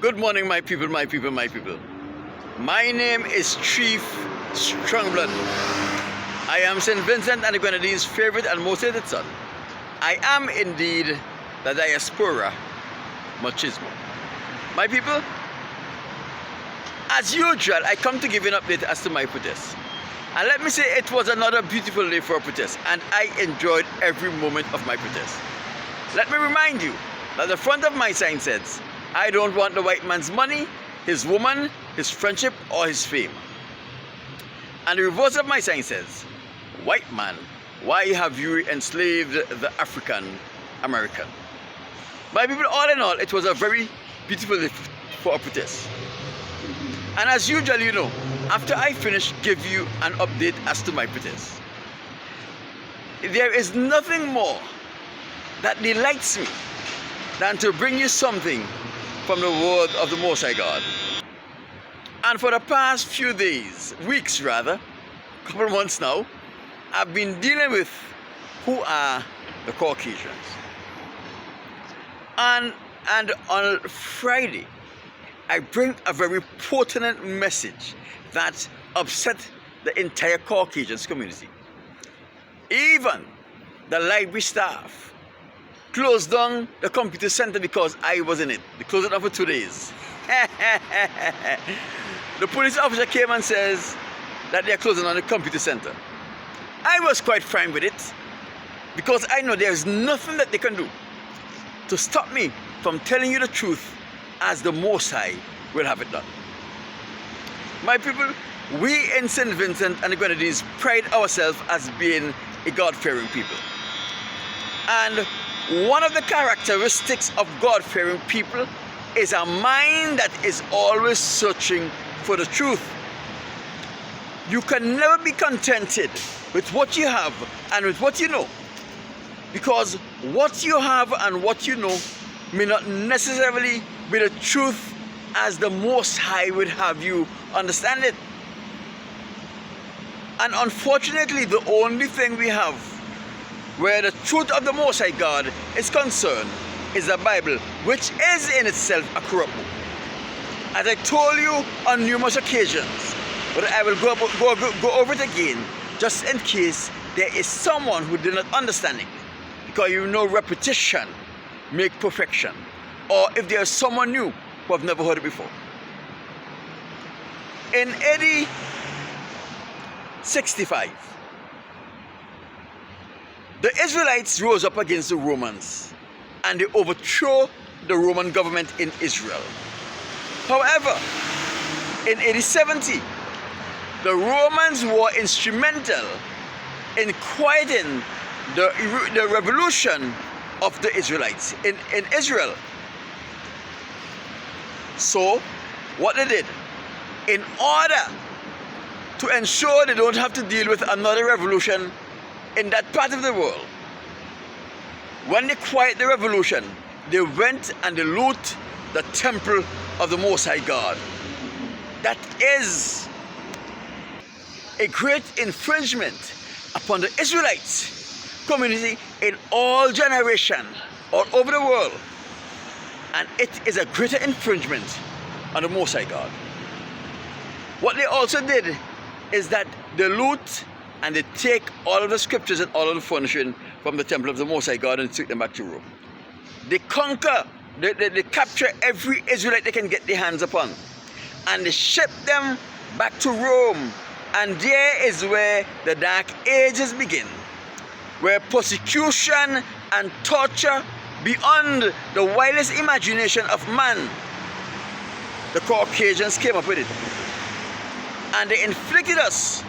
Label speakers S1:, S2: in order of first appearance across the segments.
S1: Good morning, my people, my people, my people. My name is Chief Strongblood. I am St. Vincent and the Grenadines' favorite and most hated son. I am indeed the diaspora machismo. My people, as usual, I come to give you an update as to my protest. And let me say it was another beautiful day for a protest, and I enjoyed every moment of my protest. Let me remind you that the front of my sign says, I don't want the white man's money, his woman, his friendship, or his fame. And the reverse of my sign says, white man, why have you enslaved the African American? My people, all in all, it was a very beautiful day for a protest. And as usual, you know, after I finish, give you an update as to my protest. There is nothing more that delights me than to bring you something from the word of the Most High God. And for the past few days, weeks rather, couple of months now, I've been dealing with who are the Caucasians. And on Friday, I bring a very pertinent message that upset the entire Caucasians community. Even the library staff closed down the computer center because I was in it. They closed it down for 2 days. The police officer came and says that they're closing down the computer center. I was quite fine with it because I know there's nothing that they can do to stop me from telling you the truth as the Most High will have it done. My people, we in St. Vincent and the Grenadines pride ourselves as being a God-fearing people. And one of the characteristics of God-fearing people is a mind that is always searching for the truth. You can never be contented with what you have and with what you know, because what you have and what you know may not necessarily be the truth as the Most High would have you understand it. And unfortunately, the only thing we have where the truth of the Most High God is concerned is the Bible, which is in itself a corrupt book. As I told you on numerous occasions, but I will go over it again, just in case there is someone who did not understand it. Because you know repetition make perfection. Or if there is someone new who have never heard it before. In AD 65, the Israelites rose up against the Romans and they overthrew the Roman government in Israel. However, in AD 70, the Romans were instrumental in quieting the revolution of the Israelites in Israel. So, what they did, in order to ensure they don't have to deal with another revolution in that part of the world, when they quiet the revolution, they went and they loot the temple of the Most High God. That is a great infringement upon the Israelites community in all generations all over the world. And it is a greater infringement on the Most High God. What they also did is that they loot and they take all of the scriptures and all of the furnishing from the temple of the Most High God and take them back to Rome. They conquer, they capture every Israelite they can get their hands upon. And they ship them back to Rome. And there is where the Dark Ages begin. Where persecution and torture beyond the wildest imagination of man, the Caucasians came up with it. And they inflicted us.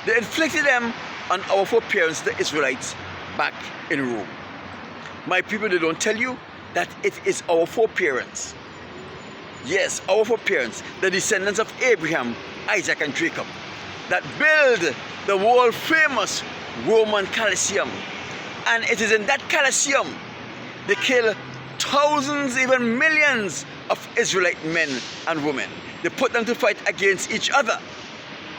S1: They inflicted them on our foreparents, the Israelites, back in Rome. My people, they don't tell you that it is our foreparents. Yes, our foreparents, the descendants of Abraham, Isaac, and Jacob, that build the world famous Roman Colosseum. And it is in that Colosseum they kill thousands, even millions of Israelite men and women. They put them to fight against each other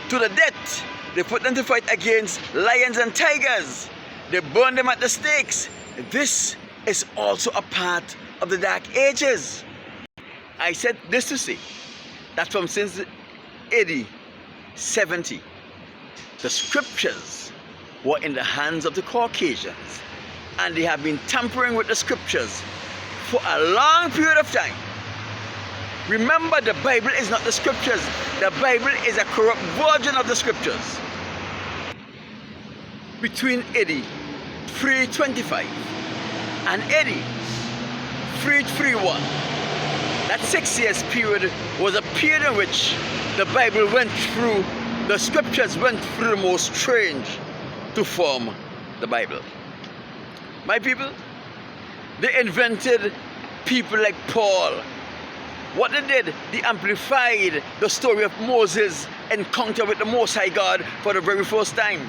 S1: to the death. They put them to fight against lions and tigers. They burn them at the stakes. This is also a part of the Dark Ages. I said this to say that from since AD 70, the scriptures were in the hands of the Caucasians, and they have been tampering with the scriptures for a long period of time. Remember, the Bible is not the scriptures. The Bible is a corrupt version of the scriptures. Between AD 325 and AD 331, that 6 years period was a period in which the Bible went through, the scriptures went through the most strange to form the Bible. My people, they invented people like Paul. What they did, they amplified the story of Moses' encounter with the Most High God for the very first time.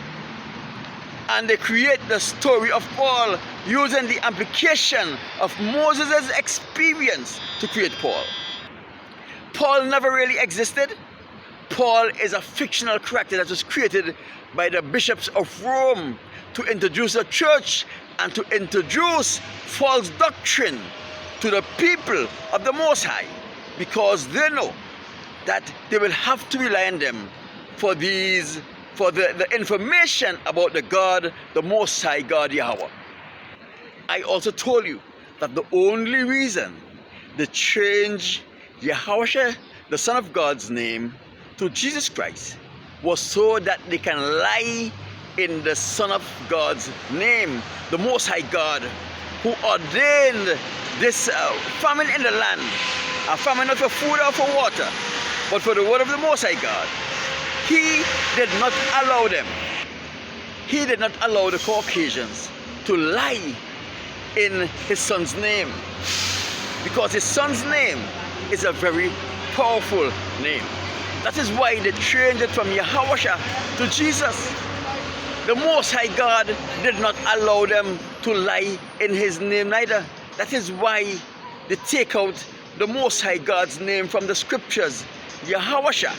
S1: And they create the story of Paul using the application of Moses' experience to create Paul. Paul never really existed. Paul is a fictional character that was created by the bishops of Rome to introduce a church and to introduce false doctrine to the people of the Most High, because they know that they will have to rely on them for the information about the God, the Most High God Yahweh. I also told you that the only reason they changed Yahweh, the Son of God's name, to Jesus Christ was so that they can lie in the Son of God's name, the Most High God, who ordained this famine in the land, a famine not for food or for water, but for the word of the Most High God. He did not allow them. He did not allow the Caucasians to lie in his son's name, because his son's name is a very powerful name. That is why they changed it from Yahweh to Jesus. The Most High God did not allow them to lie in his name neither. That is why they take out the Most High God's name from the scriptures, Yahweh,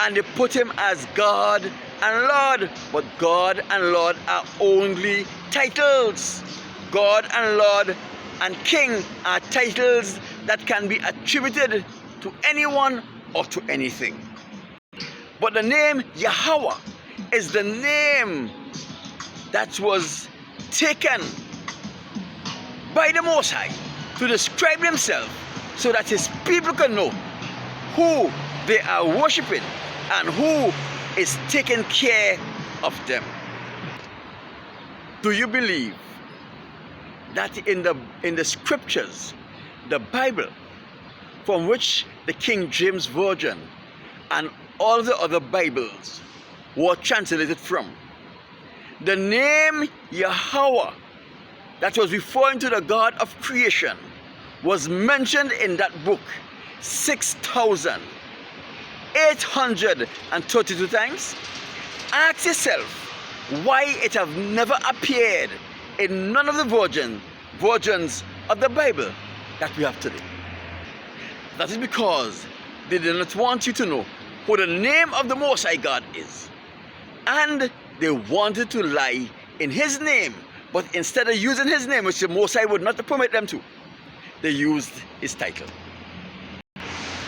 S1: and they put him as God and Lord. But God and Lord are only titles. God and Lord and King are titles that can be attributed to anyone or to anything. But the name Yahweh is the name that was taken by the Most High to describe himself, so that his people can know who they are worshiping and who is taking care of them. Do you believe that in the scriptures, the Bible, from which the King James Version and all the other Bibles were translated from, the name Yahweh that was referring to the God of creation was mentioned in that book 6,832 times? Ask yourself why it have never appeared in none of the versions of the Bible that we have today. That is because they did not want you to know who the name of the Most High God is. And they wanted to lie in his name, but instead of using his name, which the Most High would not permit them to, they used his title.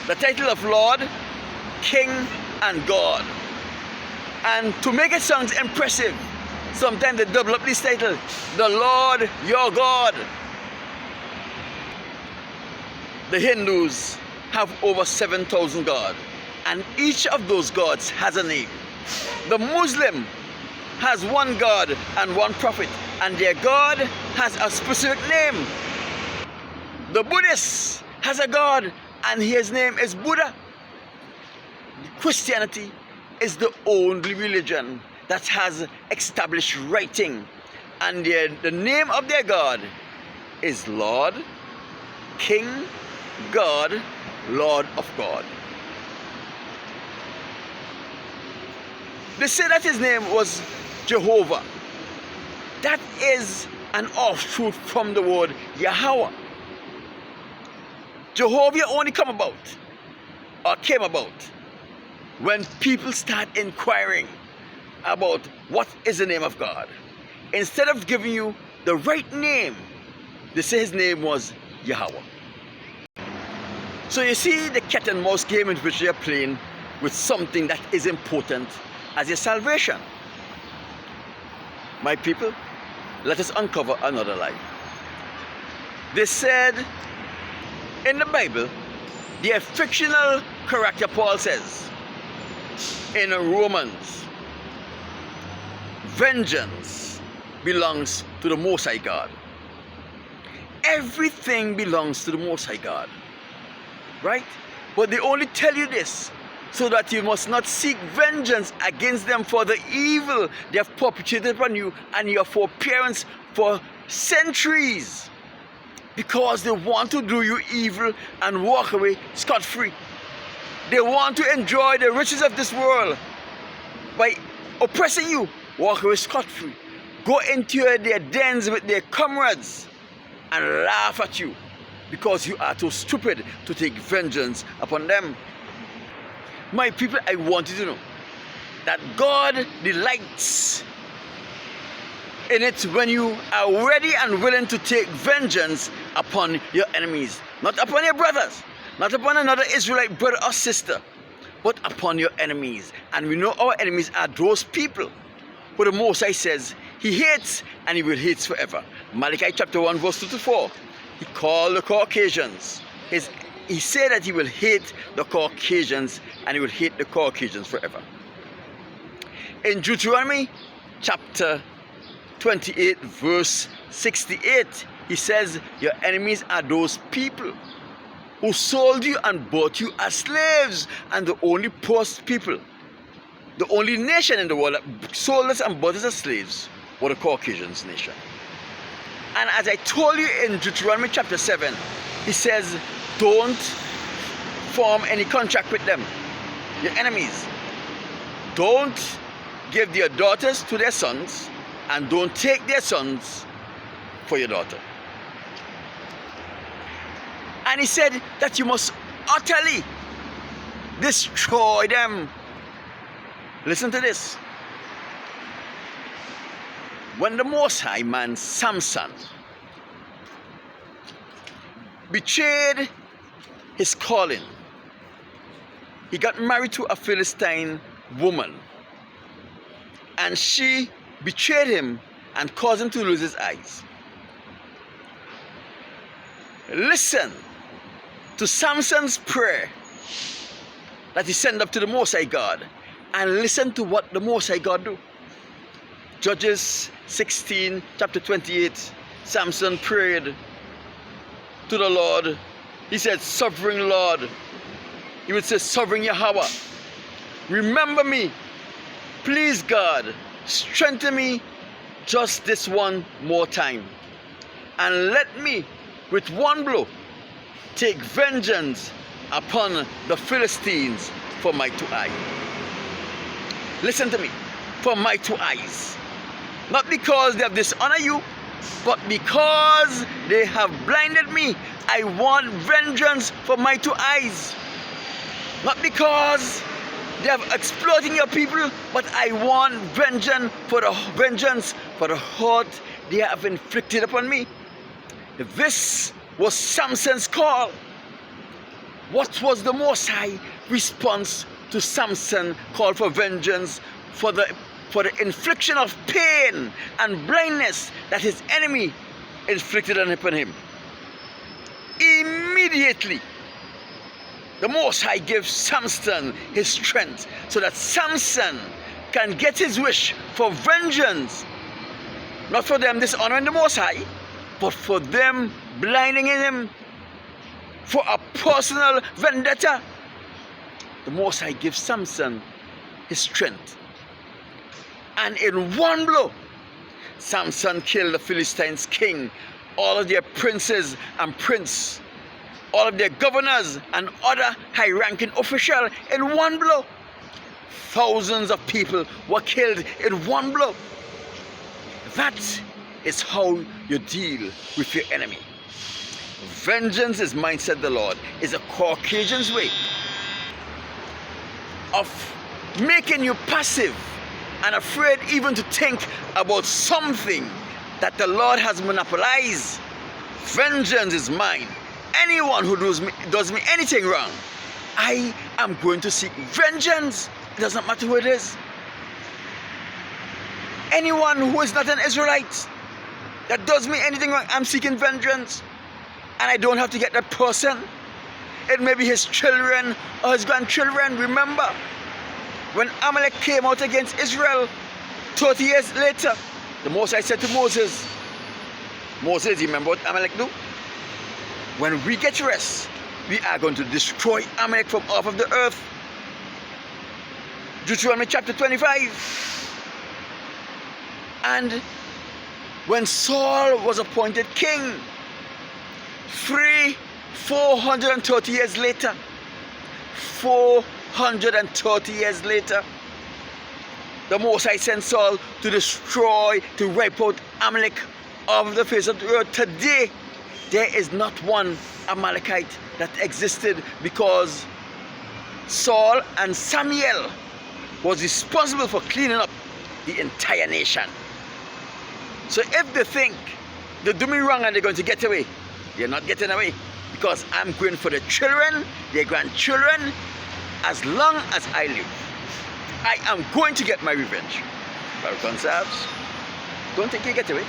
S1: The title of Lord, King, and God. And to make it sound impressive, sometimes they double up this title, the Lord your God. The Hindus have over 7,000 gods, and each of those gods has a name. The Muslim has one God and one prophet, and their God has a specific name. The Buddhist has a God, and his name is Buddha. Christianity is the only religion that has established writing, and the name of their God is Lord, King, God, Lord of God. They say that his name was Jehovah. That is an offshoot from the word Yahweh. Jehovah only came about when people start inquiring about what is the name of God. Instead of giving you the right name, they say his name was Yahweh. So you see the cat and mouse game in which they are playing with something that is important as your salvation. My people, let us uncover another lie. They said in the Bible, the fictional character Paul says in Romans, vengeance belongs to the Most High God. Everything belongs to the Most High God. Right? But they only tell you this so that you must not seek vengeance against them for the evil they have perpetrated upon you and your foreparents for centuries, because they want to do you evil and walk away scot-free. They want to enjoy the riches of this world by oppressing you, walk away scot-free, go into their dens with their comrades and laugh at you because you are too stupid to take vengeance upon them. My people, I want you to know that God delights in it when you are ready and willing to take vengeance upon your enemies. Not upon your brothers, not upon another Israelite brother or sister, but upon your enemies. And we know our enemies are those people. But the Most High says he hates and he will hate forever. Malachi chapter 1 verse 2 to 4. He called the Caucasians. He said that he will hate the Caucasians and he will hate the Caucasians forever. In Deuteronomy chapter 28 verse 68, he says your enemies are those people who sold you and bought you as slaves, and the only post people, the only nation in the world that sold us and bought us as slaves were the Caucasians nation. And as I told you in Deuteronomy chapter 7, he says, don't form any contract with them, your enemies. Don't give their daughters to their sons, and don't take their sons for your daughter. And he said that you must utterly destroy them. Listen to this. When the Most High man Samson betrayed his calling, he got married to a Philistine woman, and she betrayed him and caused him to lose his eyes. Listen to Samson's prayer that he sent up to the Most High God, and listen to what the Most High God do. Judges 16, chapter 28, Samson prayed to the Lord. He said, Sovereign Lord. He would say, Sovereign Yahweh, remember me. Please, God, strengthen me just this one more time. And let me, with one blow, take vengeance upon the Philistines for my two eyes. Listen to me. For my two eyes. Not because they have dishonored you, but because they have blinded me. I want vengeance for my two eyes. Not because they have exploiting your people, but I want vengeance for the hurt they have inflicted upon me. This was Samson's call. What was the Most High response to Samson call for vengeance for the infliction of pain and blindness that his enemy inflicted upon him? Immediately, the Most High gives Samson his strength so that Samson can get his wish for vengeance, not for them dishonoring the Most High, but for them blinding him, for a personal vendetta. The Most High gives Samson his strength. And in one blow, Samson killed the Philistines' king, all of their princes and prince, all of their governors and other high-ranking officials in one blow. Thousands of people were killed in one blow. That is how you deal with your enemy. Vengeance is mine, said the Lord, is a Caucasian's way of making you passive and afraid even to think about something that the Lord has monopolized. Vengeance is mine. anyone who does me anything wrong, I am going to seek vengeance. It doesn't matter who it is. Anyone who is not an Israelite that does me anything wrong, I'm seeking vengeance. And I don't have to get that person. It may be his children or his grandchildren. Remember, when Amalek came out against Israel 30 years later, the Most High said to Moses, Moses, you remember what Amalek do? When we get rest, we are going to destroy Amalek from off of the earth. Deuteronomy chapter 25. And when Saul was appointed king, 430 years later, 430 years later, the Most High sent Saul to destroy, to wipe out Amalek off the face of the earth. Today, there is not one Amalekite that existed because Saul and Samuel was responsible for cleaning up the entire nation. So if they think they do me wrong and they're going to get away, they're not getting away, because I'm going for the children, their grandchildren, as long as I live. I am going to get my revenge. Well, conserves, don't think you get away.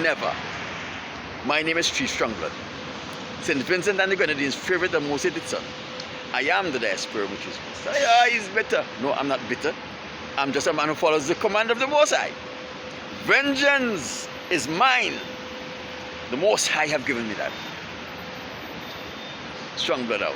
S1: Never. My name is Chief Strongblood, St. Vincent and the Grenadines' favorite and most hated son. I am the diaspora which is most high. He's bitter. No, I'm not bitter. I'm just a man who follows the command of the Most High. Vengeance is mine. The Most High have given me that. Strongblood out.